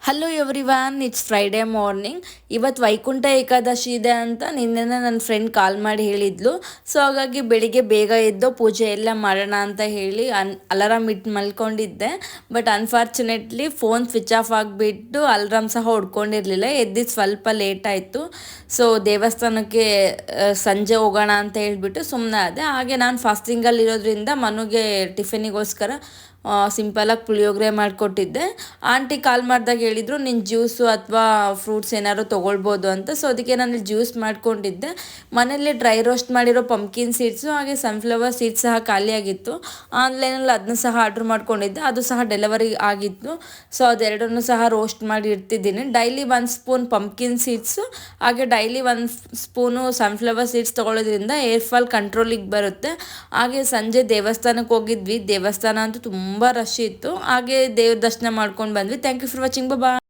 Hello everyone, it's Friday morning. ಇವತ್ತು ವೈಕುಂಠ ಏಕಾದಶಿ ಇದೆ ಅಂತ ನಿನ್ನೆ ನನ್ನ ಫ್ರೆಂಡ್ ಕಾಲ್ ಮಾಡಿ ಹೇಳಿದ್ಲು. ಸೊ ಹಾಗಾಗಿ ಬೆಳಿಗ್ಗೆ ಬೇಗ ಎದ್ದು ಪೂಜೆ ಎಲ್ಲ ಮಾಡೋಣ ಅಂತ ಹೇಳಿ ಅಲಾರಾಮ್ ಇಟ್ಟು ಮಲ್ಕೊಂಡಿದ್ದೆ. But unfortunately phone switch off ಆಗಿಬಿಟ್ಟು ಅಲಾರಾಮ್ ಸಹ ಹೊಡ್ಕೊಂಡಿರಲಿಲ್ಲ. ಎದ್ದಿದ್ದು ಸ್ವಲ್ಪ ಲೇಟ್ ಆಯಿತು. ಸೊ ದೇವಸ್ಥಾನಕ್ಕೆ ಸಂಜೆ ಹೋಗೋಣ ಅಂತ ಹೇಳಿಬಿಟ್ಟು ಸುಮ್ಮನೆ ಆದೆ. ಹಾಗೆ ನಾನು ಫಾಸ್ಟಿಂಗಲ್ಲಿರೋದ್ರಿಂದ ಮನುಗೆ ಟಿಫಿನಿಗೋಸ್ಕರ ಸಿಂಪಲಾಗಿ ಪುಳಿಯೋಗರೆ ಮಾಡಿಕೊಟ್ಟಿದ್ದೆ. ಆಂಟಿ ಕಾಲ್ ಮಾಡಿದಾಗ ಹೇಳಿದರು, ನಿನ್ನ ಜ್ಯೂಸು ಅಥವಾ ಫ್ರೂಟ್ಸ್ ಏನಾದ್ರು ತೊಗೊಳ್ಬೋದು ಅಂತ. ಸೊ ಅದಕ್ಕೆ ನಾನು ಜ್ಯೂಸ್ ಮಾಡ್ಕೊಂಡಿದ್ದೆ. ಮನೇಲಿ ಡ್ರೈ ರೋಸ್ಟ್ ಮಾಡಿರೋ ಪಂಪ್ಕಿನ್ ಸೀಡ್ಸು ಹಾಗೆ ಸನ್ಫ್ಲವರ್ ಸೀಡ್ಸ್ ಸಹ ಖಾಲಿಯಾಗಿತ್ತು. ಆನ್ಲೈನಲ್ಲಿ ಅದನ್ನು ಸಹ ಆರ್ಡ್ರ್ ಮಾಡ್ಕೊಂಡಿದ್ದೆ, ಅದು ಸಹ ಡೆಲಿವರಿ ಆಗಿತ್ತು. ಸೊ ಅದೆರಡನ್ನೂ ಸಹ ರೋಸ್ಟ್ ಮಾಡಿ ಇಡ್ತಿದ್ದೀನಿ. ಡೈಲಿ 1 ಸ್ಪೂನ್ ಪಂಪ್ಕಿನ್ ಸೀಡ್ಸು ಹಾಗೆ ಡೈಲಿ 1 ಸ್ಪೂನು ಸನ್ಫ್ಲವರ್ ಸೀಡ್ಸ್ ತೊಗೊಳ್ಳೋದ್ರಿಂದ ಏರ್ ಫಾಲ್ ಕಂಟ್ರೋಲಿಗೆ ಬರುತ್ತೆ. ಹಾಗೆ ಸಂಜೆ ದೇವಸ್ಥಾನಕ್ಕೆ ಹೋಗಿದ್ವಿ. ದೇವಸ್ಥಾನ ಅಂತೂ ತುಂಬ ರಶ್ ಇತ್ತು. ಹಾಗೆ ದೇವ್ರ ದರ್ಶನ ಮಾಡ್ಕೊಂಡು ಬಂದ್ವಿ. Thank you for watching. Bye.